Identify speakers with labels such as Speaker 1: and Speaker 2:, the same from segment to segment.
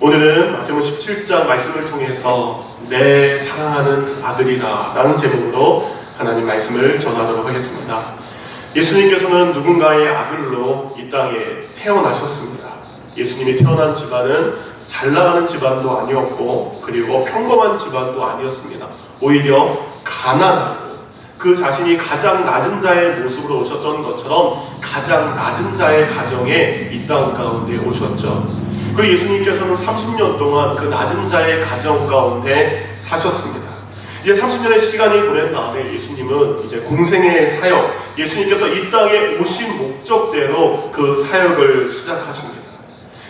Speaker 1: 오늘은 마태복음 17장 말씀을 통해서 내 사랑하는 아들이라 라는 제목으로 하나님 말씀을 전하도록 하겠습니다. 예수님께서는 누군가의 아들로 이 땅에 태어나셨습니다. 예수님이 태어난 집안은 잘 나가는 집안도 아니었고 그리고 평범한 집안도 아니었습니다. 오히려 가난하고 그 자신이 가장 낮은 자의 모습으로 오셨던 것처럼 가장 낮은 자의 가정에 이 땅 가운데 오셨죠. 그리고 예수님께서는 30년 동안 그 낮은 자의 가정 가운데 사셨습니다. 이제 30년의 시간이 보낸 다음에 예수님은 이제 공생의 사역, 예수님께서 이 땅에 오신 목적대로 그 사역을 시작하십니다.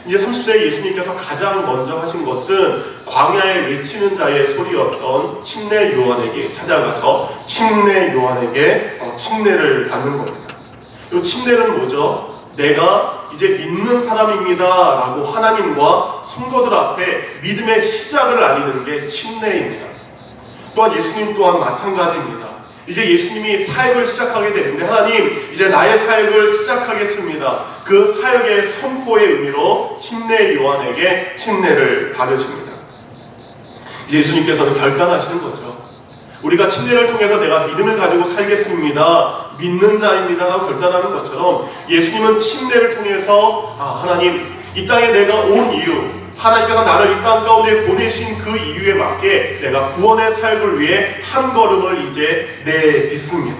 Speaker 1: 이제 30세에 예수님께서 가장 먼저 하신 것은 광야에 외치는 자의 소리였던 침례 요한에게 찾아가서 침례 요한에게 침례를 받는 겁니다. 이 침례는 뭐죠? 내가 이제 믿는 사람입니다 라고 하나님과 성도들 앞에 믿음의 시작을 알리는 게 침례입니다. 또한 예수님 또한 마찬가지입니다. 이제 예수님이 사역을 시작하게 되는데 하나님 이제 나의 사역을 시작하겠습니다. 그 사역의 선포의 의미로 침례 요한에게 침례를 받으십니다. 이제 예수님께서는 결단하시는 거죠. 우리가 침례를 통해서 내가 믿음을 가지고 살겠습니다. 믿는 자입니다 라고 결단하는 것처럼 예수님은 침례를 통해서 하나님 이 땅에 내가 온 이유, 하나님께서 나를 이 땅 가운데 보내신 그 이유에 맞게 내가 구원의 사역을 위해 한 걸음을 이제 내딛습니다.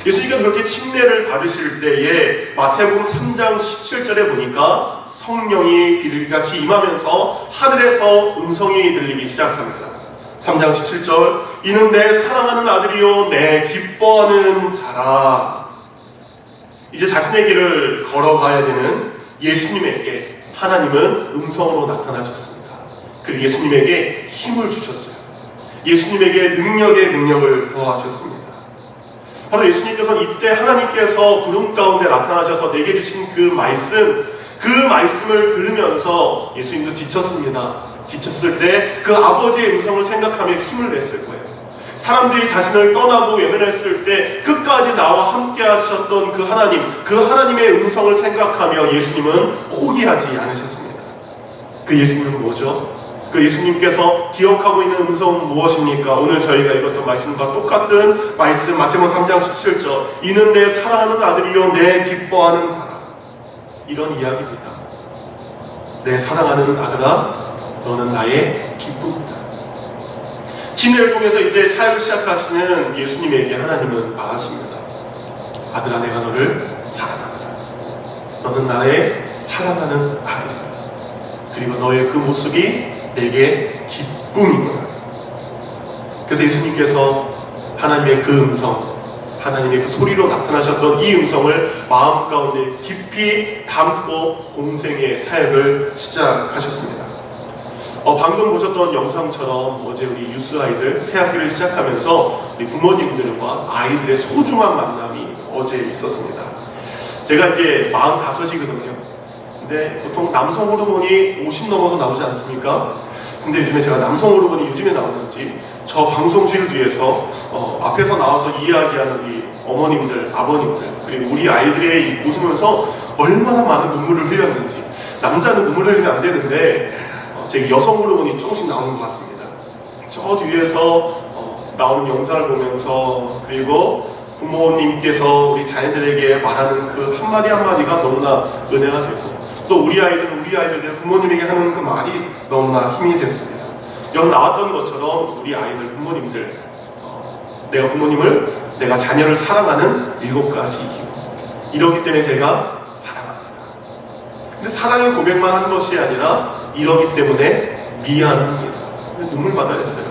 Speaker 1: 예수님께서 그렇게 침례를 받으실 때에 마태복음 3장 17절에 보니까 성령이 비둘기같이 임하면서 하늘에서 음성이 들리기 시작합니다. 3장 17절 이는 내 사랑하는 아들이요 내 기뻐하는 자라. 이제 자신의 길을 걸어가야 되는 예수님에게 하나님은 음성으로 나타나셨습니다. 그리고 예수님에게 힘을 주셨어요. 예수님에게 능력을 더하셨습니다. 바로 예수님께서는 이때 하나님께서 구름 가운데 나타나셔서 내게 주신 그 말씀을 들으면서 예수님도 지쳤습니다. 지쳤을 때 그 아버지의 음성을 생각하며 힘을 냈을 거예요. 사람들이 자신을 떠나고 외면했을 때 끝까지 나와 함께 하셨던 그 하나님의 음성을 생각하며 예수님은 포기하지 않으셨습니다. 그 예수님은 뭐죠? 그 예수님께서 기억하고 있는 음성은 무엇입니까? 오늘 저희가 읽었던 말씀과 똑같은 말씀 마태복음 3장 17절 이는 내 사랑하는 아들이요 내 기뻐하는 자라. 이런 이야기입니다. 내 사랑하는 아들아 너는 나의 기쁨이다. 침례를 통해서 이제 사역을 시작하시는 예수님에게 하나님은 말하십니다. 아들아 내가 너를 사랑한다. 너는 나의 사랑하는 아들이다. 그리고 너의 그 모습이 내게 기쁨이구나. 그래서 예수님께서 하나님의 그 음성, 하나님의 그 소리로 나타나셨던 이 음성을 마음 가운데 깊이 담고 공생의 사역을 시작하셨습니다. 방금 보셨던 영상처럼 어제 우리 뉴스 아이들 새학기를 시작하면서 우리 부모님들과 아이들의 소중한 만남이 어제 있었습니다. 제가 이제 45이거든요. 근데 보통 남성 호르몬이 50 넘어서 나오지 않습니까? 근데 요즘에 제가 남성 호르몬이 요즘에 나오는지 저 방송실 뒤에서 앞에서 나와서 이야기하는 우리 어머님들, 아버님들 그리고 우리 아이들의 웃으면서 얼마나 많은 눈물을 흘렸는지. 남자는 눈물을 흘리면 안 되는데 제 여성 호르몬이 조금씩 나오는 것 같습니다. 저 뒤에서 나오는 영상을 보면서 그리고 부모님께서 우리 자녀들에게 말하는 그 한마디 한마디가 너무나 은혜가 되고 또 우리 아이들은 부모님에게 하는 그 말이 너무나 힘이 됐습니다. 여기서 나왔던 것처럼 우리 아이들 부모님들 내가 부모님을 내가 자녀를 사랑하는 7가지 이유 이러기 때문에 제가 사랑합니다. 근데 사랑의 고백만 하는 것이 아니라 이러기 때문에 미안합니다. 눈물 받아냈어요.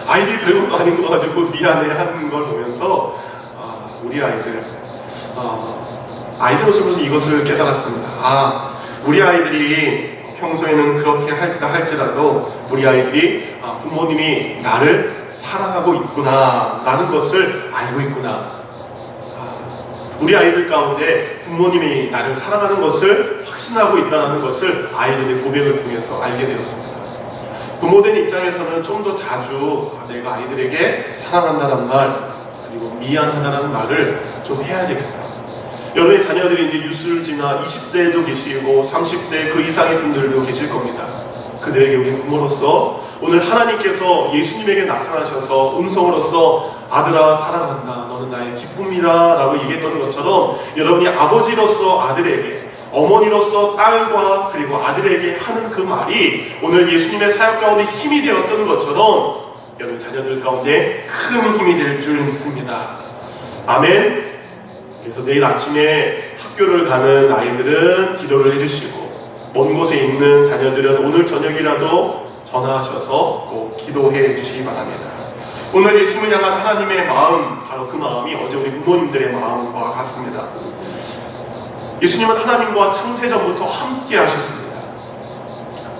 Speaker 1: 아이들이 별것도 아닌 거 가지고 미안해하는 걸 보면서 우리 아이들 모습을 보면서 이것을 깨달았습니다. 우리 아이들이 평소에는 그렇게 했다 할지라도 우리 아이들이 부모님이 나를 사랑하고 있구나 라는 것을 알고 있구나. 우리 아이들 가운데 부모님이 나를 사랑하는 것을 확신하고 있다는 것을 아이들의 고백을 통해서 알게 되었습니다. 부모된 입장에서는 좀 더 자주 내가 아이들에게 사랑한다는 말 그리고 미안하다는 말을 좀 해야 되겠다. 여러분의 자녀들이 이제 뉴스를 지나 20대에도 계시고 30대 그 이상의 분들도 계실 겁니다. 그들에게 우리 부모로서 오늘 하나님께서 예수님에게 나타나셔서 음성으로서 아들아 사랑한다, 너는 나의 기쁨이다 라고 얘기했던 것처럼 여러분이 아버지로서 아들에게, 어머니로서 딸과 그리고 아들에게 하는 그 말이 오늘 예수님의 사역 가운데 힘이 되었던 것처럼 여러분 자녀들 가운데 큰 힘이 될 줄 믿습니다. 아멘. 그래서 내일 아침에 학교를 가는 아이들은 기도를 해주시고, 먼 곳에 있는 자녀들은 오늘 저녁이라도 전화하셔서 꼭 기도해 주시기 바랍니다. 오늘 예수님을 향한 하나님의 마음, 바로 그 마음이 어제 우리 부모님들의 마음과 같습니다. 예수님은 하나님과 창세전부터 함께 하셨습니다.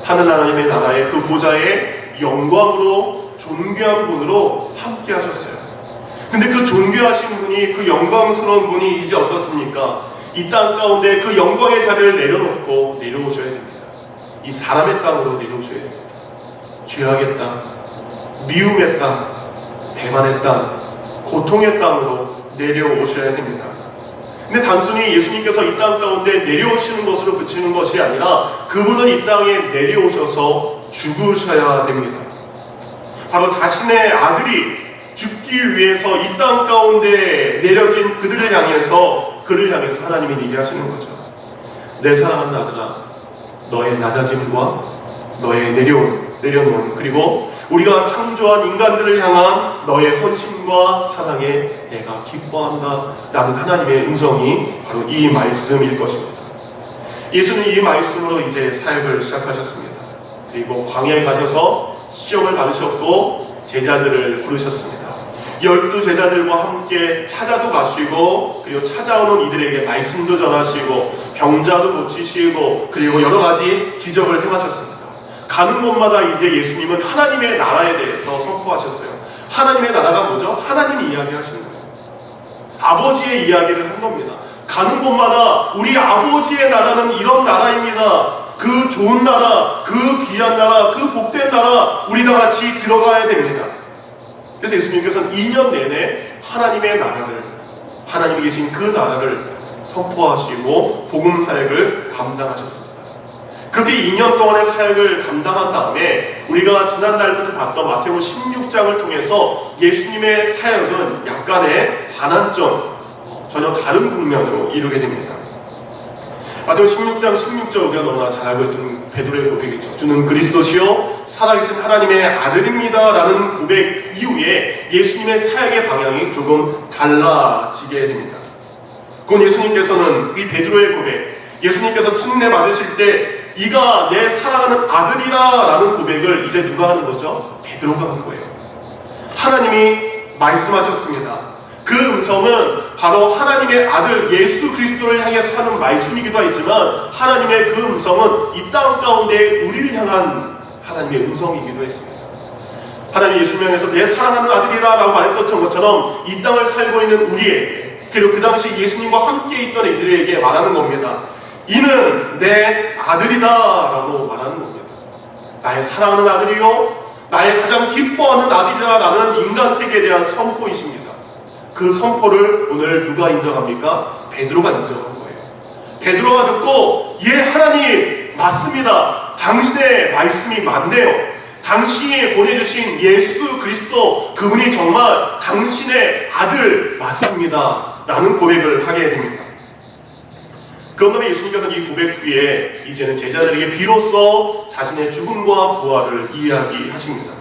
Speaker 1: 하늘 하나님의 나라의 그 보좌의 영광으로 존귀한 분으로 함께 하셨어요. 근데 그 존귀하신 분이, 그 영광스러운 분이 이제 어떻습니까? 이 땅 가운데 그 영광의 자리를 내려놓고 내려오셔야 됩니다. 이 사람의 땅으로 내려오셔야 됩니다. 죄악의 땅, 미움의 땅, 배반의 땅, 고통의 땅으로 내려오셔야 됩니다. 근데 단순히 예수님께서 이 땅 가운데 내려오시는 것으로 그치는 것이 아니라 그분은 이 땅에 내려오셔서 죽으셔야 됩니다. 바로 자신의 아들이 죽기 위해서 이 땅 가운데 내려진 그들을 향해서 하나님이 얘기하시는 거죠. 내 사랑하는 아들아, 너의 낮아짐과 너의 내려놓음, 그리고 우리가 창조한 인간들을 향한 너의 헌신과 사랑에 내가 기뻐한다 라는 하나님의 음성이 바로 이 말씀일 것입니다. 예수는 이 말씀으로 이제 사역을 시작하셨습니다. 그리고 광야에 가셔서 시험을 받으셨고 제자들을 부르셨습니다. 12 제자들과 함께 찾아도 가시고, 그리고 찾아오는 이들에게 말씀도 전하시고, 병자도 고치시고, 그리고 여러 가지 기적을 행하셨습니다. 가는 곳마다 이제 예수님은 하나님의 나라에 대해서 선포하셨어요. 하나님의 나라가 뭐죠? 하나님이 이야기하시는 거예요. 아버지의 이야기를 한 겁니다. 가는 곳마다 우리 아버지의 나라는 이런 나라입니다. 그 좋은 나라, 그 귀한 나라, 그 복된 나라, 우리 다 같이 들어가야 됩니다. 그래서 예수님께서는 2년 내내 하나님의 나라를, 하나님이 계신 그 나라를 선포하시고 복음 사역을 감당하셨습니다. 그렇게 2년 동안의 사역을 감당한 다음에 우리가 지난달부터 봤던 마태복음 16장을 통해서 예수님의 사역은 약간의 반환점, 전혀 다른 국면으로 이루게 됩니다. 마태복음 16장 16절 우리가 너무나 잘 알고 있던 베드로의 고백이죠. 주는 그리스도시요 살아계신 하나님의 아들입니다 라는 고백 이후에 예수님의 사역의 방향이 조금 달라지게 됩니다. 그건 예수님께서는 이 베드로의 고백, 예수님께서 침례 받으실 때 이가 내 사랑하는 아들이라 라는 고백을 이제 누가 하는 거죠? 베드로가 한 거예요. 하나님이 말씀하셨습니다. 그 음성은 바로 하나님의 아들 예수 그리스도를 향해서 하는 말씀이기도 하지만 하나님의 그 음성은 이 땅 가운데 우리를 향한 하나님의 음성이기도 했습니다. 하나님이 예수님을 향해서 내 사랑하는 아들이다 라고 말했던 것처럼 이 땅을 살고 있는 우리에게, 그리고 그 당시 예수님과 함께 있던 이들에게 말하는 겁니다. 이는 내 아들이다 라고 말하는 겁니다. 나의 사랑하는 아들이요, 나의 가장 기뻐하는 아들이다 라는 인간 세계에 대한 선포이십니다. 그 선포를 오늘 누가 인정합니까? 베드로가 인정한 거예요. 베드로가 듣고, 예 하나님 맞습니다. 당신의 말씀이 맞네요. 당신이 보내주신 예수 그리스도, 그분이 정말 당신의 아들 맞습니다 라는 고백을 하게 됩니다. 그런 다음에 예수님께서는 이 고백 후에 이제는 제자들에게 비로소 자신의 죽음과 부활을 이야기하십니다.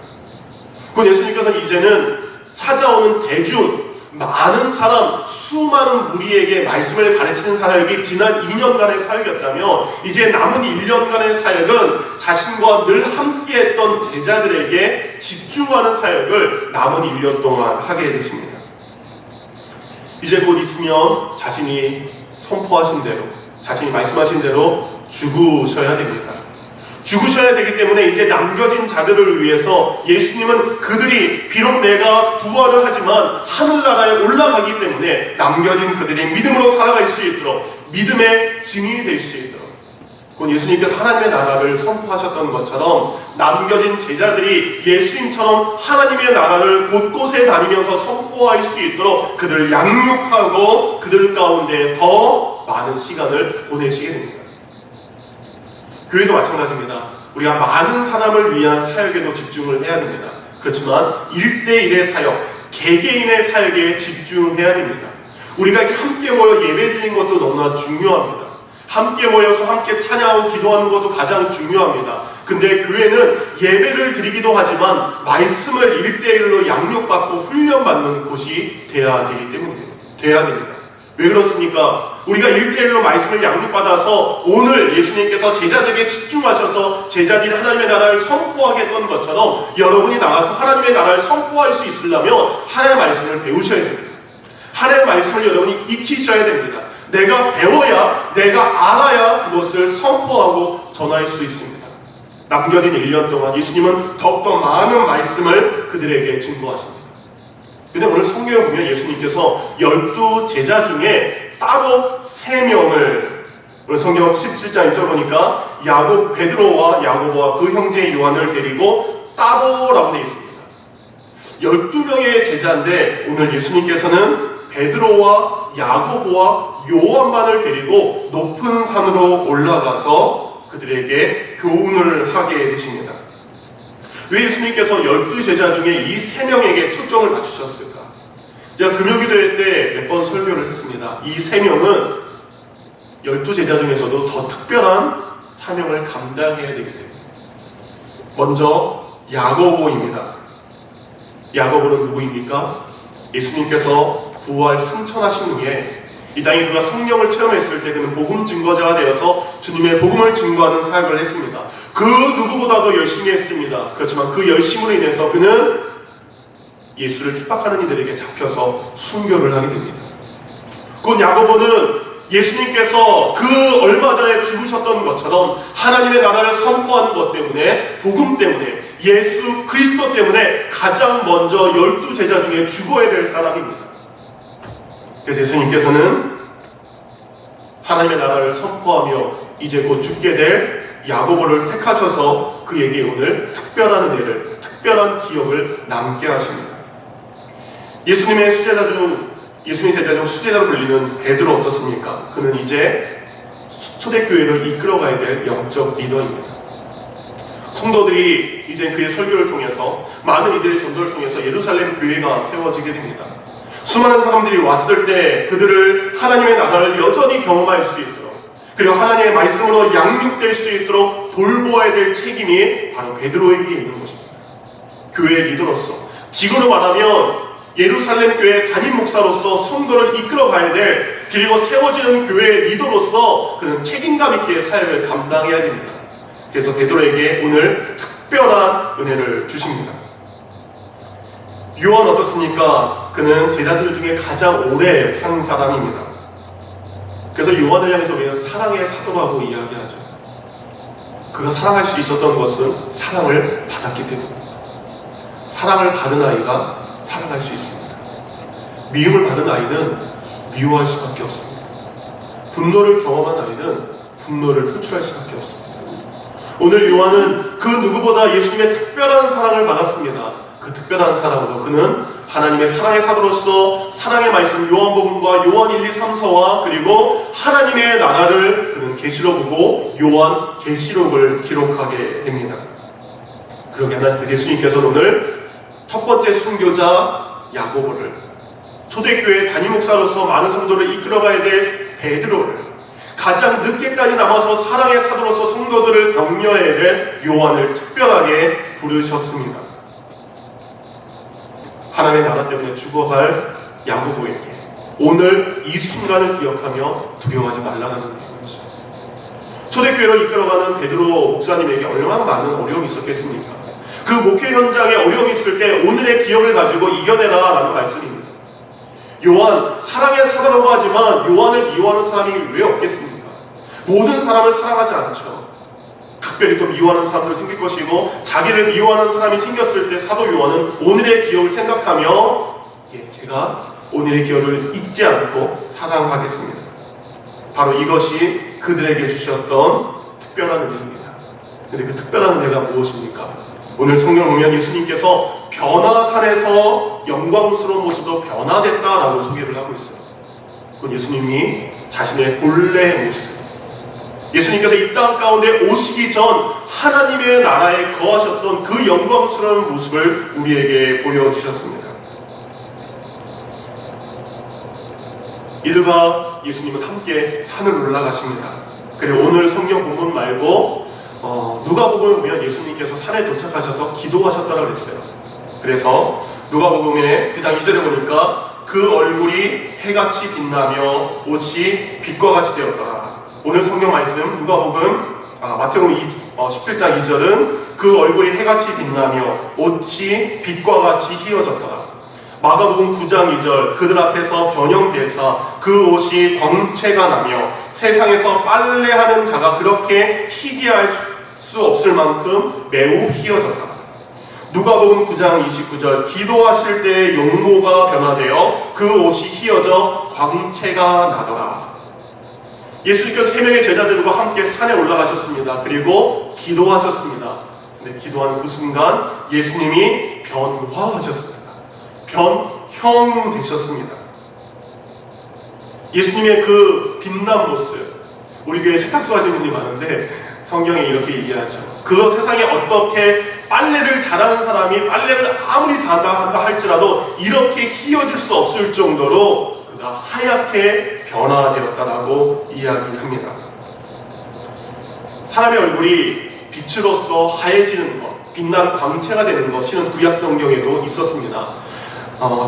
Speaker 1: 그건 예수님께서는 이제는 찾아오는 대중, 많은 사람, 수많은 무리에게 말씀을 가르치는 사역이 지난 2년간의 사역이었다면 이제 남은 1년간의 사역은 자신과 늘 함께했던 제자들에게 집중하는 사역을 남은 1년 동안 하게 되십니다. 이제 곧 있으면 자신이 선포하신 대로, 자신이 말씀하신 대로 죽으셔야 됩니다. 죽으셔야 되기 때문에 이제 남겨진 자들을 위해서 예수님은 그들이 비록 내가 부활을 하지만 하늘나라에 올라가기 때문에 남겨진 그들이 믿음으로 살아갈 수 있도록, 믿음의 증인이 될 수 있도록, 그건 예수님께서 하나님의 나라를 선포하셨던 것처럼 남겨진 제자들이 예수님처럼 하나님의 나라를 곳곳에 다니면서 선포할 수 있도록 그들을 양육하고 그들 가운데 더 많은 시간을 보내시게 됩니다. 교회도 마찬가지입니다. 우리가 많은 사람을 위한 사역에도 집중을 해야 됩니다. 그렇지만 1대1의 사역, 개개인의 사역에 집중해야 됩니다. 우리가 이렇게 함께 모여 예배드리는 것도 너무나 중요합니다. 함께 모여서 함께 찬양하고 기도하는 것도 가장 중요합니다. 근데 교회는 예배를 드리기도 하지만 말씀을 1대1로 양육받고 훈련받는 곳이 돼야 됩니다. 왜 그렇습니까? 우리가 1대1로 말씀을 양육받아서 오늘 예수님께서 제자들에게 집중하셔서 제자들이 하나님의 나라를 선포하게 했던 것처럼 여러분이 나가서 하나님의 나라를 선포할 수 있으려면 하나님의 말씀을 배우셔야 됩니다. 하나님의 말씀을 여러분이 익히셔야 됩니다. 내가 배워야, 내가 알아야 그것을 선포하고 전할 수 있습니다. 남겨진 1년 동안 예수님은 더욱더 많은 말씀을 그들에게 증거하십니다. 근데 오늘 성경에 보면 예수님께서 12 제자 중에 따로 3명을, 오늘 성경 17장 1절 보니까 베드로와 야고보와 그 형제 요한을 데리고 따로라고 되어 있습니다. 12명의 제자인데 오늘 예수님께서는 베드로와 야고보와 요한만을 데리고 높은 산으로 올라가서 그들에게 교훈을 하게 되십니다. 왜 예수님께서 12제자 중에 이 3명에게 초점을 맞추셨을까? 제가 금요기도회 때 몇 번 설교를 했습니다. 이 3명은 12제자 중에서도 더 특별한 사명을 감당해야 되기 때문에. 먼저 야고보입니다. 야고보는 누구입니까? 예수님께서 부활 승천하신 후에 이 땅에 그가 성령을 체험했을 때 그는 복음 증거자가 되어서 주님의 복음을 증거하는 사역을 했습니다. 그 누구보다도 열심히 했습니다. 그렇지만 그 열심으로 인해서 그는 예수를 핍박하는 이들에게 잡혀서 순교를 하게 됩니다. 곧 야고보는 예수님께서 그 얼마 전에 죽으셨던 것처럼 하나님의 나라를 선포하는 것 때문에, 복음 때문에, 예수 그리스도 때문에 가장 먼저 12제자 중에 죽어야 될 사람입니다. 그래서 예수님께서는 하나님의 나라를 선포하며 이제 곧 죽게 될 야고보를 택하셔서 그에게 오늘 특별한 은혜를, 특별한 기억을 남게 하십니다. 예수님의 제자 중 수제자로 불리는 베드로 어떻습니까? 그는 이제 초대교회를 이끌어가야 될 영적 리더입니다. 성도들이 이제 그의 설교를 통해서, 많은 이들의 전도를 통해서 예루살렘 교회가 세워지게 됩니다. 수많은 사람들이 왔을 때 그들을 하나님의 나라를 여전히 경험할 수 있도록, 그리고 하나님의 말씀으로 양육될 수 있도록 돌보아야 될 책임이 바로 베드로에게 있는 것입니다. 교회의 리더로서, 지금으로 말하면 예루살렘 교회의 담임 목사로서 성도를 이끌어가야 될, 그리고 세워지는 교회의 리더로서 그는 책임감 있게 사역을 감당해야 됩니다. 그래서 베드로에게 오늘 특별한 은혜를 주십니다. 요한 어떻습니까? 그는 제자들 중에 가장 오래 산 사람입니다. 그래서 요한을 향해서 우리는 사랑의 사도라고 이야기하죠. 그가 사랑할 수 있었던 것은 사랑을 받았기 때문입니다. 사랑을 받은 아이가 사랑할 수 있습니다. 미움을 받은 아이는 미워할 수밖에 없습니다. 분노를 경험한 아이는 분노를 표출할 수밖에 없습니다. 오늘 요한은 그 누구보다 예수님의 특별한 사랑을 받았습니다. 그 특별한 사랑으로 그는 하나님의 사랑의 사도로서 사랑의 말씀 요한복음과 요한 1, 2, 3서와 그리고 하나님의 나라를 그는 계시로 보고 요한 계시록을 기록하게 됩니다. 그러게 하나님 예수님께서는 오늘 첫 번째 순교자 야고보를, 초대교회 담임 목사로서 많은 성도를 이끌어가야 될 베드로를, 가장 늦게까지 남아서 사랑의 사도로서 성도들을 격려해야 될 요한을 특별하게 부르셨습니다. 하나님의 나라 때문에 죽어갈 야고보에게 오늘 이 순간을 기억하며 두려워하지 말라는 것이죠. 초대교회를 이끌어가는 베드로 목사님에게 얼마나 많은 어려움이 있었겠습니까? 그 목회 현장에 어려움이 있을 때 오늘의 기억을 가지고 이겨내라 라는 말씀입니다. 요한, 사랑의 사도라고 하지만 요한을 미워하는 사람이 왜 없겠습니까? 모든 사람을 사랑하지 않죠. 특별히 또 미워하는 사람도 생길 것이고, 자기를 미워하는 사람이 생겼을 때 사도 요한은 오늘의 기억을 생각하며 제가 오늘의 기억을 잊지 않고 사랑하겠습니다. 바로 이것이 그들에게 주셨던 특별한 은혜입니다. 그런데 그 특별한 은혜가 무엇입니까? 오늘 성경을 보면 예수님께서 변화산에서 영광스러운 모습으로 변화됐다라고 소개를 하고 있어요. 그건 예수님이 자신의 본래 모습, 예수님께서 이 땅 가운데 오시기 전 하나님의 나라에 거하셨던 그 영광스러운 모습을 우리에게 보여주셨습니다. 이들과 예수님은 함께 산을 올라가십니다. 그리고 오늘 성경 본문 말고 누가복음에 보면 예수님께서 산에 도착하셔서 기도하셨다고 그랬어요. 그래서 누가복음의 9장 2절에 보니까 그 얼굴이 해같이 빛나며 옷이 빛과 같이 되었더라. 오늘 성경 말씀 마태복음 17장 2절은 그 얼굴이 해같이 빛나며 옷이 빛과 같이 희어졌더라. 마가복음 9장 2절 그들 앞에서 변형되사 그 옷이 광채가 나며 세상에서 빨래하는 자가 그렇게 희귀할 수 없을 만큼 매우 희어졌다. 누가복음 9장 29절 기도하실 때 용모가 변화되어 그 옷이 희어져 광채가 나더라. 예수님께서 3명의 제자들과 함께 산에 올라가셨습니다. 그리고 기도하셨습니다. 근데 기도하는 그 순간 예수님이 변화하셨습니다. 변형 되셨습니다. 예수님의 그 빛난 모습, 우리 교회에 세탁소 하시는 분이 많은데 성경에 이렇게 얘기하죠. 그 세상에 어떻게 빨래를 잘하는 사람이 빨래를 아무리 잘한다 할지라도 이렇게 희어질 수 없을 정도로 그가 하얗게 변화되었다라고 이야기합니다. 사람의 얼굴이 빛으로서 하얘지는 것, 빛난 광채가 되는 것은 구약 성경에도 있었습니다.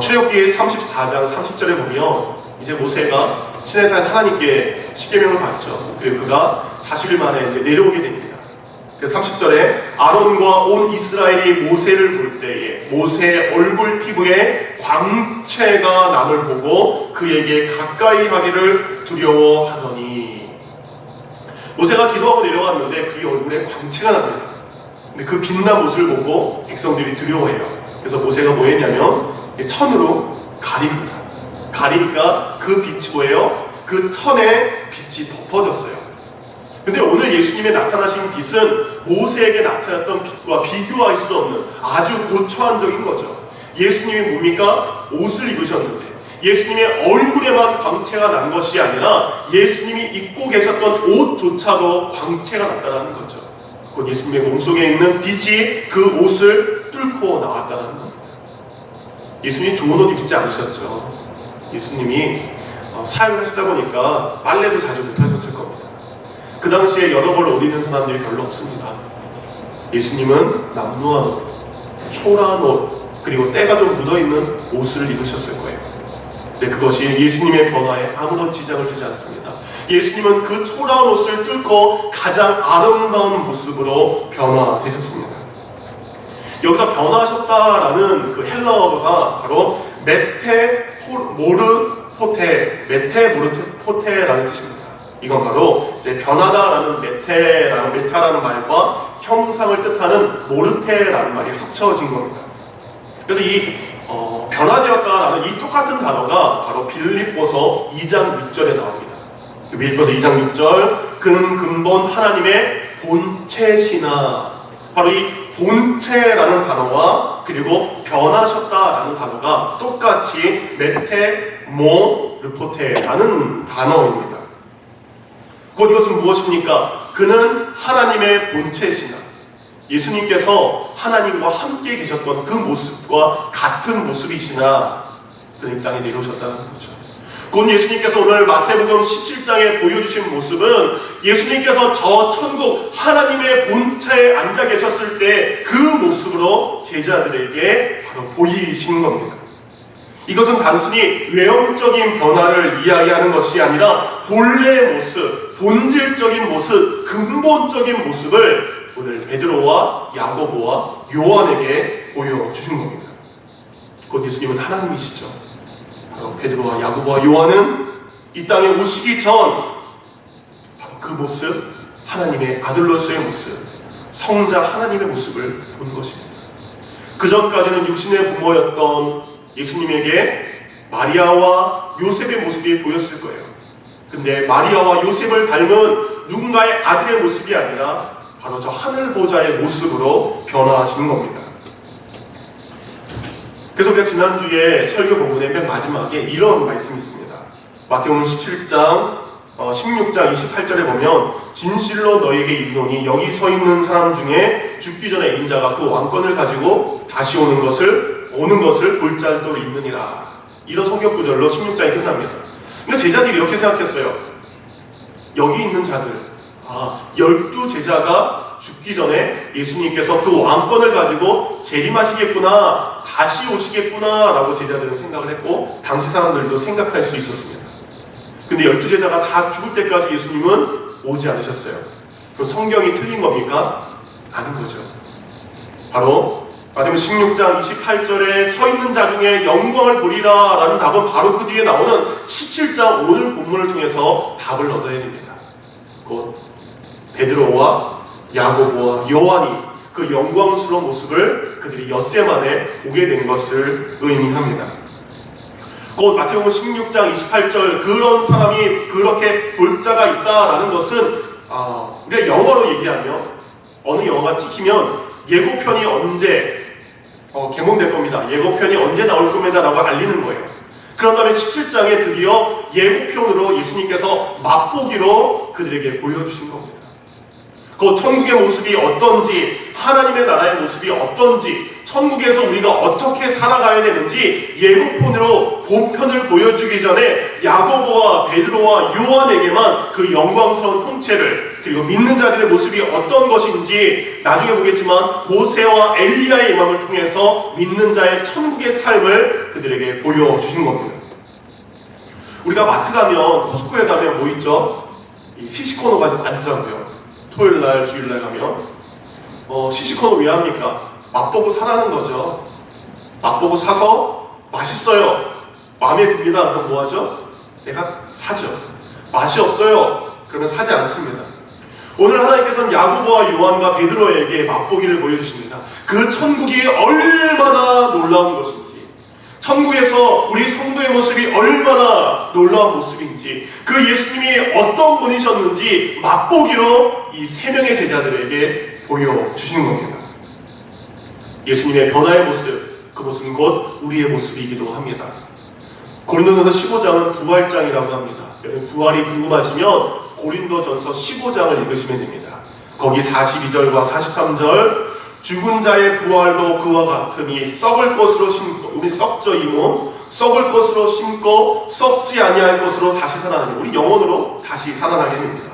Speaker 1: 출애굽기 34장 30절에 보면 이제 모세가 시내산에서 하나님께 십계명을 받죠. 그리고 그가 40일 만에 이제 내려오게 됩니다. 그래서 30절에 아론과 온 이스라엘이 모세를 볼 때에 모세의 얼굴 피부에 광채가 남을 보고 그에게 가까이 하기를 두려워하더니, 모세가 기도하고 내려왔는데 그의 얼굴에 광채가 납니다. 근데 그 빛난 모습을 보고 백성들이 두려워해요. 그래서 모세가 뭐 했냐면 천으로 가립니다. 가리니까 그 빛이 뭐예요? 그 천에 빛이 덮어졌어요. 근데 오늘 예수님의 나타나신 빛은 모세에게 나타났던 빛과 비교할 수 없는 아주 고초한적인 거죠. 예수님이 뭡니까? 옷을 입으셨는데 예수님의 얼굴에만 광채가 난 것이 아니라 예수님이 입고 계셨던 옷조차도 광채가 났다는 거죠. 곧 예수님의 몸속에 있는 빛이 그 옷을 뚫고 나왔다는 겁니다. 예수님이 좋은 옷 입지 않으셨죠. 예수님이 사역을 하시다 보니까 빨래도 자주 못하셨을 겁니다. 그 당시에 여러 벌 옷 입는 사람들이 별로 없습니다. 예수님은 남루한 옷, 초라한 옷, 그리고 때가 좀 묻어있는 옷을 입으셨을 거예요. 근데 그것이 예수님의 변화에 아무런 지장을 주지 않습니다. 예수님은 그 초라한 옷을 뚫고 가장 아름다운 모습으로 변화되셨습니다. 여기서 변화하셨다라는 그 헬라어가 바로 메테모르포테라는 뜻입니다. 이건 바로 이제 변하다라는 메타라는 말과 형상을 뜻하는 모르테라는 말이 합쳐진 겁니다. 그래서 이 변화되었다라는 이 똑같은 단어가 바로 빌립보서 2장 6절에 나옵니다. 빌립보서 2장 6절 그는 근본 하나님의 본체시나, 바로 이 본체라는 단어와 그리고 변하셨다라는 단어가 똑같이 메테모르포테라는 단어입니다. 곧 이것은 무엇입니까? 그는 하나님의 본체시나, 예수님께서 하나님과 함께 계셨던 그 모습과 같은 모습이시나 그는 이 땅에 내려오셨다는 거죠. 곧 예수님께서 오늘 마태복음 17장에 보여주신 모습은 예수님께서 저 천국 하나님의 본체에 앉아 계셨을 때 그 모습으로 제자들에게 바로 보이신 겁니다. 이것은 단순히 외형적인 변화를 이야기하는 것이 아니라 본래의 모습, 본질적인 모습, 근본적인 모습을 오늘 베드로와 야고보와 요한에게 보여주신 겁니다. 곧 예수님은 하나님이시죠. 바로 베드로와 야고보와 요한은 이 땅에 오시기 전 바로 그 모습, 하나님의 아들로서의 모습, 성자 하나님의 모습을 본 것입니다. 그 전까지는 육신의 부모였던 예수님에게 마리아와 요셉의 모습이 보였을 거예요. 근데 마리아와 요셉을 닮은 누군가의 아들의 모습이 아니라 바로 저 하늘 보좌의 모습으로 변화하시는 겁니다. 그래서 우리가 지난주에 설교 본문의 맨 마지막에 이런 말씀이 있습니다. 마태복음 17장 16장 28절에 보면 진실로 너에게 이르노니 여기 서 있는 사람 중에 죽기 전에 인자가 그 왕권을 가지고 다시 오는 것을 볼 자도 있느니라. 이런 성경 구절로 16장이 끝납니다. 근데 제자들이 이렇게 생각했어요. 여기 있는 자들, 12제자가 죽기 전에 예수님께서 그 왕권을 가지고 재림하시겠구나, 다시 오시겠구나 라고 제자들은 생각을 했고 당시 사람들도 생각할 수 있었습니다. 근데 12제자가 다 죽을 때까지 예수님은 오지 않으셨어요. 그럼 성경이 틀린 겁니까? 아닌 거죠. 바로 마태복음 16장 28절에 서 있는 자 중에 영광을 보리라 라는 답은 바로 그 뒤에 나오는 17장 오늘 본문을 통해서 답을 얻어야 됩니다. 곧 베드로와 야고보와 요한이 그 영광스러운 모습을 그들이 엿새 만에 보게 된 것을 의미합니다. 곧 마태복음 16장 28절 그런 사람이 그렇게 볼 자가 있다라는 것은 우리가 영어로 얘기하면 어느 영화가 찍히면 예고편이 언제 개봉될 겁니다. 예고편이 언제 나올 겁니다 라고 알리는 거예요. 그런 다음에 17장에 드디어 예고편으로 예수님께서 맛보기로 그들에게 보여주신 겁니다. 그 천국의 모습이 어떤지, 하나님의 나라의 모습이 어떤지, 천국에서 우리가 어떻게 살아가야 되는지 예고편으로 본편을 보여주기 전에 야고보와 베드로와 요한에게만 그 영광스러운 형체를, 그리고 믿는 자들의 모습이 어떤 것인지 나중에 보겠지만 모세와 엘리야의 임함을 통해서 믿는 자의 천국의 삶을 그들에게 보여주신 겁니다. 우리가 마트 가면, 코스코에 가면 뭐 있죠? 이 시시코너가 많더라고요. 토요일날, 주일날 가면 시시코너 왜 합니까? 맛보고 사라는 거죠. 맛보고 사서 맛있어요, 마음에 듭니다. 그럼 뭐 하죠? 내가 사죠. 맛이 없어요, 그러면 사지 않습니다. 오늘 하나님께서는 야고보와 요한과 베드로에게 맛보기를 보여주십니다. 그 천국이 얼마나 놀라운 것인지, 천국에서 우리 성도의 모습이 얼마나 놀라운 모습인지, 그 예수님이 어떤 분이셨는지 맛보기로 이 세 명의 제자들에게 보여주시는 겁니다. 예수님의 변화의 모습, 그 모습은 곧 우리의 모습이기도 합니다. 고린도전서 15장은 부활장이라고 합니다. 여러분 부활이 궁금하시면 고린도전서 15장을 읽으시면 됩니다. 거기 42절과 43절 죽은 자의 부활도 그와 같으니 썩을 것으로 심고, 우리 썩죠 이 몸, 썩을 것으로 심고 썩지 아니할 것으로 다시 살아나니, 우리 영혼으로 다시 살아나게 됩니다.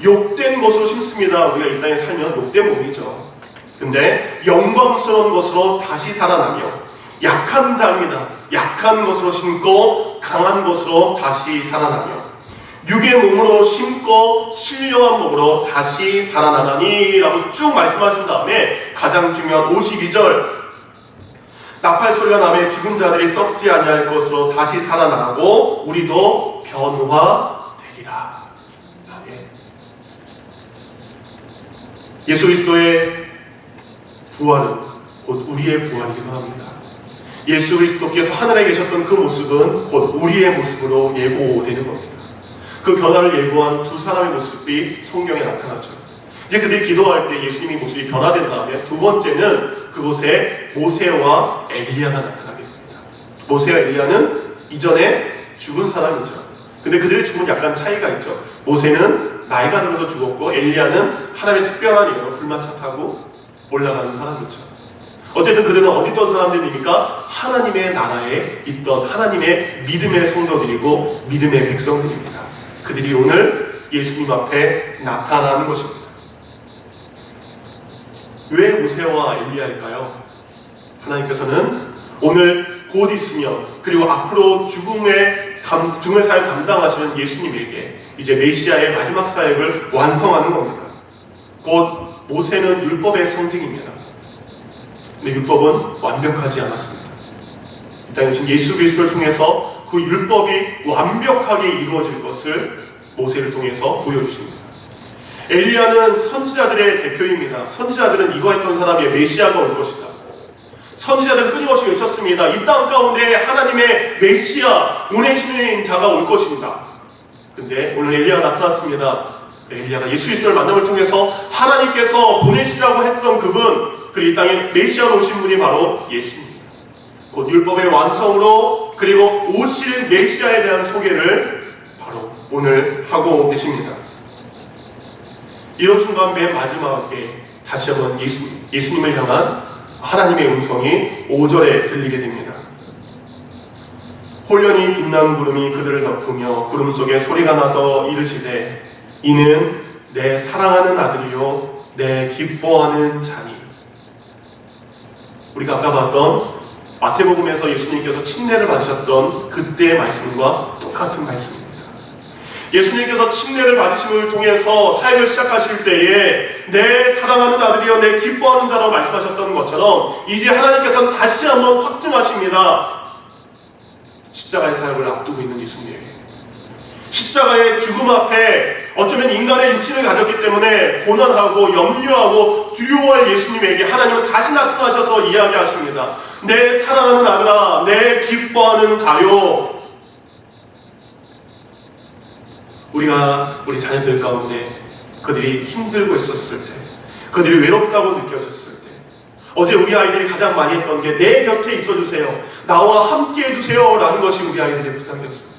Speaker 1: 욕된 것으로 심습니다. 우리가 이 땅에 살면 욕된 몸이죠. 근데 영광스러운 것으로 다시 살아나며, 약한 자입니다. 약한 것으로 심고 강한 것으로 다시 살아나며, 육의 몸으로 심고 신령한 몸으로 다시 살아나나니 라고 쭉 말씀하신 다음에 가장 중요한 52절, 나팔 소리가 나매 죽은 자들이 썩지 아니할 것으로 다시 살아나고 우리도 변화되리라. 아멘. 예수 그리스도의 부활은 곧 우리의 부활이기도 합니다. 예수 그리스도께서 하늘에 계셨던 그 모습은 곧 우리의 모습으로 예고되는 겁니다. 그 변화를 예고한 두 사람의 모습이 성경에 나타나죠. 이제 그들이 기도할 때 예수님의 모습이 변화된 다음에 두 번째는 그곳에 모세와 엘리야가 나타나게 됩니다. 모세와 엘리야는 이전에 죽은 사람이죠. 근데 그들의 죽음은 약간 차이가 있죠. 모세는 나이가 들어서 죽었고 엘리야는 하나님의 특별한 이유로 불마차 타고 올라가는 사람이죠. 어쨌든 그들은 어디 있던 사람들입니까? 하나님의 나라에 있던 하나님의 믿음의 성도들이고 믿음의 백성들입니다. 그들이 오늘 예수님 앞에 나타나는 것입니다. 왜 모세와 엘리야일까요? 하나님께서는 오늘 곧 있으면, 그리고 앞으로 죽음의 사역을 감당하시는 예수님에게 이제 메시아의 마지막 사역을 완성하는 겁니다. 곧 모세는 율법의 상징입니다. 근데 율법은 완벽하지 않았습니다. 이 땅에 오신 예수 그리스도를 통해서 그 율법이 완벽하게 이루어질 것을 모세를 통해서 보여주십니다. 엘리야는 선지자들의 대표입니다. 선지자들은 이거 했던 사람이 메시아가 올 것이다. 선지자들은 끊임없이 외쳤습니다. 이 땅 가운데 하나님의 메시아 보내시는 자가 올 것입니다. 근데 오늘 엘리야가 나타났습니다. 엘리야가 예수 그리스도를 만남을 통해서 하나님께서 보내시라고 했던 그분, 그리고 이 땅에 메시아로 오신 분이 바로 예수입니다. 곧 율법의 완성으로, 그리고 오실 메시아에 대한 소개를 바로 오늘 하고 계십니다. 이런 순간 맨 마지막에 다시 한번 예수님을 향한 하나님의 음성이 5절에 들리게 됩니다. 홀련히 빛난 구름이 그들을 덮으며 구름 속에 소리가 나서 이르시되 이는 내 사랑하는 아들이요 내 기뻐하는 자니. 우리가 아까 봤던 마태복음에서 예수님께서 침례를 받으셨던 그때의 말씀과 똑같은 말씀입니다. 예수님께서 침례를 받으심을 통해서 사역을 시작하실 때에 내 사랑하는 아들이여 내 기뻐하는 자라고 말씀하셨던 것처럼 이제 하나님께서는 다시 한번 확증하십니다. 십자가의 사역을 앞두고 있는 예수님에게, 십자가의 죽음 앞에 어쩌면 인간의 육신을 가졌기 때문에 고난하고 염려하고 두려워할 예수님에게 하나님은 다시 나타나셔서 이야기하십니다. 내 사랑하는 아들아, 내 기뻐하는 자요. 우리 자녀들 가운데 그들이 힘들고 있었을 때, 그들이 외롭다고 느껴졌을 때, 어제 우리 아이들이 가장 많이 했던 게 내 곁에 있어주세요, 나와 함께 해주세요 라는 것이 우리 아이들의 부탁이었습니다.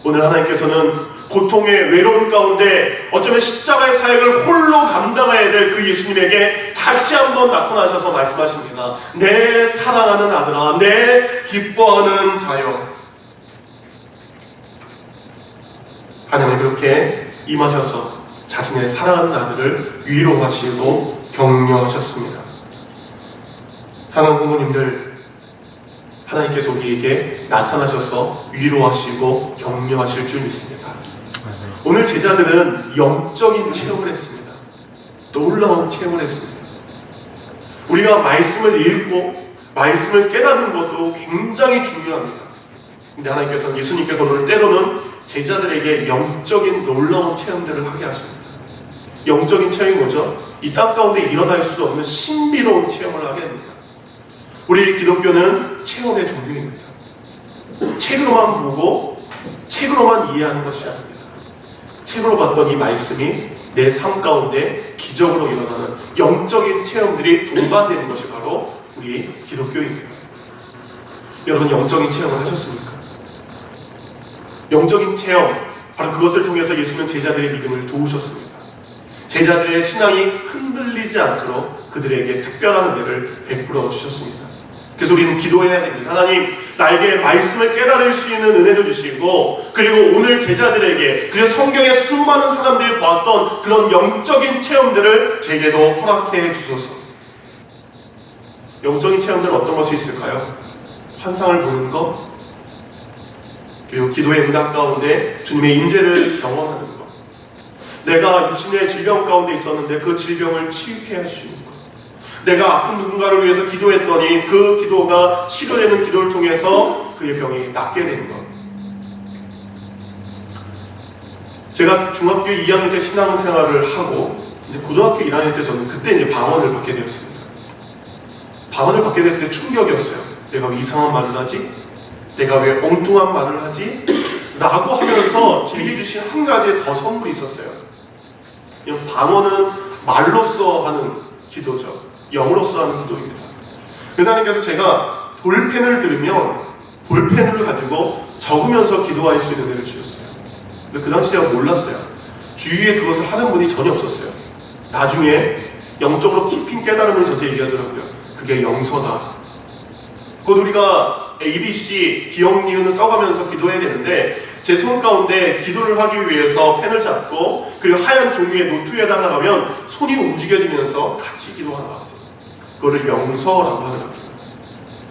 Speaker 1: 오늘 하나님께서는 고통의 외로움 가운데 어쩌면 십자가의 사역을 홀로 감당해야 될 그 예수님에게 다시 한번 나타나셔서 말씀하십니다. 내 사랑하는 아들아, 내 기뻐하는 자여. 하나님은 그렇게 임하셔서 자신의 사랑하는 아들을 위로하시고 격려하셨습니다. 사랑하는 성도님들, 하나님께서 우리에게 나타나셔서 위로하시고 격려하실 줄 믿습니다. 오늘 제자들은 영적인 체험을 했습니다. 놀라운 체험을 했습니다. 우리가 말씀을 읽고 말씀을 깨닫는 것도 굉장히 중요합니다. 근데 하나님께서는, 예수님께서 오늘 때로는 제자들에게 영적인 놀라운 체험들을 하게 하십니다. 영적인 체험이 뭐죠? 이 땅 가운데 일어날 수 없는 신비로운 체험을 하게 합니다. 우리 기독교는 체험의 종교입니다. 책으로만 보고 책으로만 이해하는 것이 아닙니다. 책으로 봤던 이 말씀이 내 삶 가운데 기적으로 일어나는 영적인 체험들이 동반되는 것이 바로 우리 기독교입니다. 여러분, 영적인 체험을 하셨습니까? 영적인 체험, 바로 그것을 통해서 예수는 제자들의 믿음을 도우셨습니다. 제자들의 신앙이 흔들리지 않도록 그들에게 특별한 은혜를 베풀어 주셨습니다. 그래서 우리는 기도해야 됩니다. 하나님, 나에게 말씀을 깨달을 수 있는 은혜도 주시고, 그리고 오늘 제자들에게, 그리고 성경의 수많은 사람들이 보았던 그런 영적인 체험들을 제게도 허락해 주소서. 영적인 체험들은 어떤 것이 있을까요? 환상을 보는 것, 그리고 기도의 응답 가운데 주님의 임재를 경험하는 것, 내가 육신의 질병 가운데 있었는데 그 질병을 치유케 하시는 것, 내가 아픈 누군가를 위해서 기도했더니 그 기도가 치료되는 기도를 통해서 그의 병이 낫게 되는 것. 제가 중학교 2학년 때 신앙생활을 하고 이제 고등학교 1학년 때 저는 그때 이제 방언을 받게 되었습니다. 방언을 받게 됐을 때 충격이었어요. 내가 왜 이상한 말을 하지? 내가 왜 엉뚱한 말을 하지? 라고 하면서 제게 주신 한 가지 더 선물이 있었어요. 방언은 말로써 하는 기도죠. 영으로써 하는 기도입니다. 하나님께서 제가 볼펜을 들으면 볼펜을 가지고 적으면서 기도할 수 있는 은혜를 주셨어요. 근데 그 당시 제가 몰랐어요. 주위에 그것을 하는 분이 전혀 없었어요. 나중에 영적으로 깊은 깨달음을 저한테 얘기하더라고요. 그게 영서다. 곧 우리가 ABC, 기억, 니은을 써가면서 기도해야 되는데 제 손 가운데 기도를 하기 위해서 펜을 잡고 그리고 하얀 종이에 노트 위에다 나가면 손이 움직여지면서 같이 기도가 나왔어요. 그거를 영서라고 하더라고요.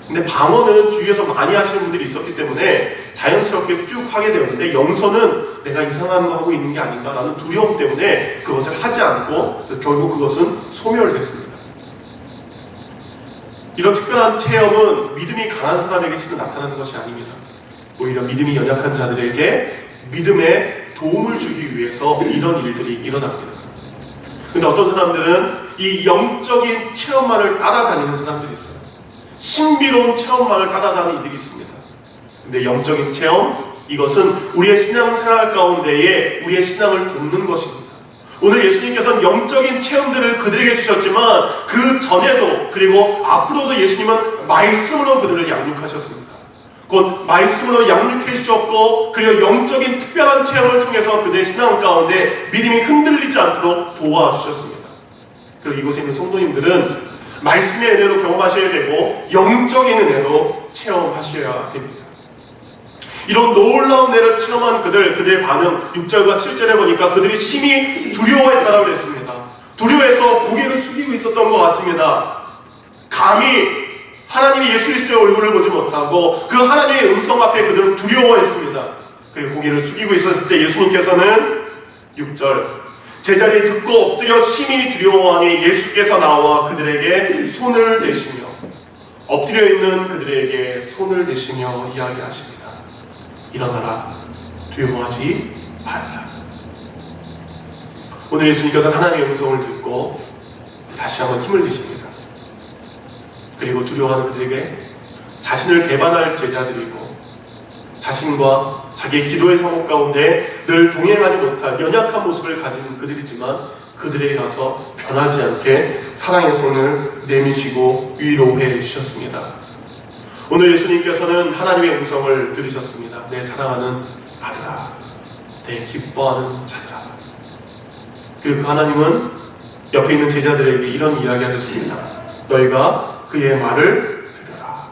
Speaker 1: 근데 방언은 주위에서 많이 하시는 분들이 있었기 때문에 자연스럽게 쭉 하게 되었는데, 영서는 내가 이상한 거 하고 있는 게 아닌가라는 두려움 때문에 그것을 하지 않고 결국 그것은 소멸됐습니다. 이런 특별한 체험은 믿음이 강한 사람에게 실은 나타나는 것이 아닙니다. 오히려 믿음이 연약한 자들에게 믿음에 도움을 주기 위해서 이런 일들이 일어납니다. 근데 어떤 사람들은 이 영적인 체험만을 따라다니는 사람들이 있어요. 신비로운 체험만을 따라다니는 이들이 있습니다. 근데 영적인 체험, 이것은 우리의 신앙생활 가운데에 우리의 신앙을 돕는 것입니다. 오늘 예수님께서는 영적인 체험들을 그들에게 주셨지만 그 전에도 그리고 앞으로도 예수님은 말씀으로 그들을 양육하셨습니다. 곧 말씀으로 양육해 주셨고, 그리고 영적인 특별한 체험을 통해서 그들의 신앙 가운데 믿음이 흔들리지 않도록 도와주셨습니다. 그리고 이곳에 있는 성도님들은 말씀의 은혜로 경험하셔야 되고 영적인 은혜로 체험하셔야 됩니다. 이런 놀라운 은혜를 체험한 그들의 반응 6절과 7절에 보니까 그들이 심히 두려워했다라고 그랬습니다. 두려워해서 고개를 숙이고 있었던 것 같습니다. 감히 하나님이 예수 그리스도의 얼굴을 보지 못하고 그 하나님의 음성 앞에 그들은 두려워했습니다. 그리고 고개를 숙이고 있었을 때 예수님께서는 6절 제자들이 듣고 엎드려 심히 두려워하니 예수께서 나와 그들에게 손을 대시며 엎드려 있는 그들에게 손을 대시며 이야기하십니다. 일어나라, 두려워하지 말라. 오늘 예수님께서는 하나님의 음성을 듣고 다시 한번 힘을 내십니다. 그리고 두려워하는 그들에게 자신을 배반할 제자들이고 자신과 자기의 기도의 상황 가운데 늘 동행하지 못할 연약한 모습을 가진 그들이지만 그들에게 가서 변하지 않게 사랑의 손을 내미시고 위로해 주셨습니다. 오늘 예수님께서는 하나님의 음성을 들으셨습니다. 내 사랑하는 아들아, 내 기뻐하는 자들아. 그리고 그 하나님은 옆에 있는 제자들에게 이런 이야기가 됐습니다. 너희가 그의 말을 들으라.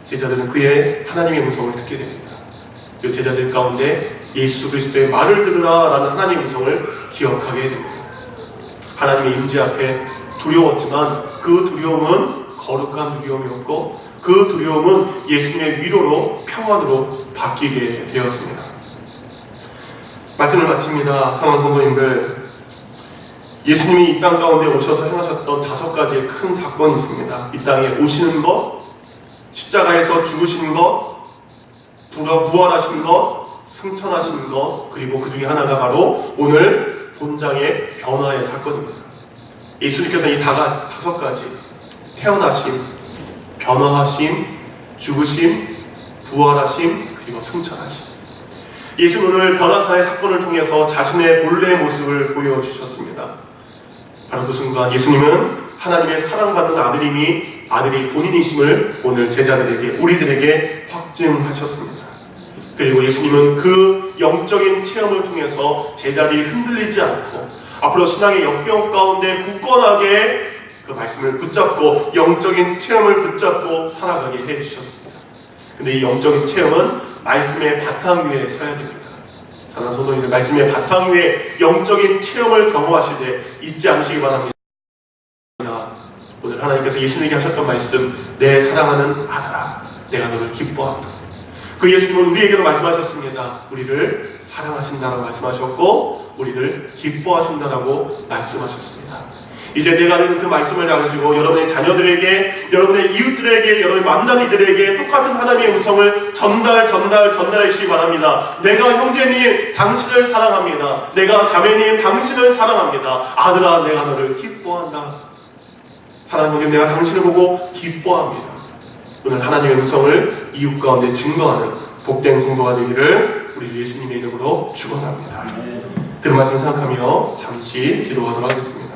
Speaker 1: 제자들은 그의 하나님의 음성을 듣게 됩니다. 이 제자들 가운데 예수 그리스도의 말을 들으라 라는 하나님의 음성을 기억하게 됩니다. 하나님의 임재 앞에 두려웠지만 그 두려움은 거룩한 두려움이었고 그 두려움은 예수님의 위로로 평안으로 바뀌게 되었습니다. 말씀을 마칩니다. 사랑하는 성도님들, 예수님이 이 땅 가운데 오셔서 행하셨던 5가지의 큰 사건이 있습니다. 이 땅에 오시는 것, 십자가에서 죽으시는 것, 부활하신 것, 승천하신 것, 그리고 그 중에 하나가 바로 오늘 본장의 변화의 사건입니다. 예수님께서 이 5가지 태어나심, 변화하심, 죽으심, 부활하심, 그리고 승천하심. 예수는 오늘 변화사의 사건을 통해서 자신의 본래의 모습을 보여주셨습니다. 바로 그 순간 예수님은 하나님의 사랑받는 아들이 본인이심을 오늘 제자들에게, 우리들에게 확증하셨습니다. 그리고 예수님은 그 영적인 체험을 통해서 제자들이 흔들리지 않고 앞으로 신앙의 역경 가운데 굳건하게 그 말씀을 붙잡고 영적인 체험을 붙잡고 살아가게 해주셨습니다. 근데 이 영적인 체험은 말씀의 바탕 위에 서야 됩니다. 사랑하는 성도님들, 말씀의 바탕 위에 영적인 체험을 경험하실 때 잊지 않으시기 바랍니다. 오늘 하나님께서 예수님에게 하셨던 말씀, 내 사랑하는 아들아, 내가 너를 기뻐한다. 그 예수님은 우리에게도 말씀하셨습니다. 우리를 사랑하신다라고 말씀하셨고 우리를 기뻐하신다라고 말씀하셨습니다. 이제 내가 드는 그 말씀을 가지고 여러분의 자녀들에게, 여러분의 이웃들에게, 여러분의 만난 이들에게 똑같은 하나님의 음성을 전달해 주시기 바랍니다. 내가 형제님 당신을 사랑합니다. 내가 자매님 당신을 사랑합니다. 아들아, 내가 너를 기뻐한다. 사랑하는 형님, 내가 당신을 보고 기뻐합니다. 오늘 하나님의 음성을 이웃 가운데 증거하는 복된 성도가 되기를 우리 주 예수님의 이름으로 축원합니다. 들은 말씀 생각하며 잠시 기도하도록 하겠습니다.